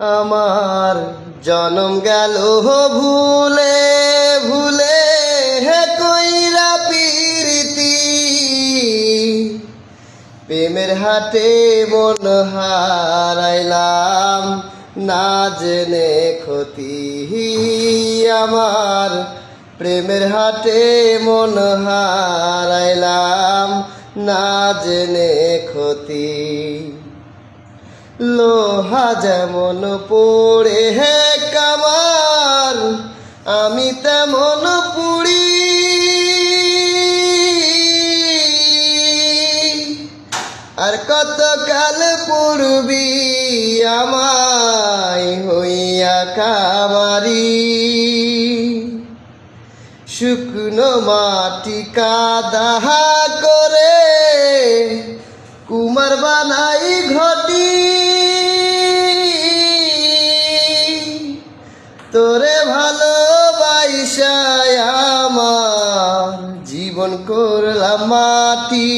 আমার জনম গেল ভুলে ভুলে হে কইরা পিরিতি প্রেমের হাটে মন হারাইলাম না জেনে ক্ষতি আমার প্রেমের হাটে মন হারাইলাম না জেনে ক্ষতি লোহা যেমন পড়ে হে কামার আমি তেমন পুড়ি আর কত কাল পড়বি আমায় হইয়া কামারি শুকনো মাটি কাদা করে কুমার বানাই ঘটি তোরে ভালোবাসায় আমার জীবন করলাম মাটি।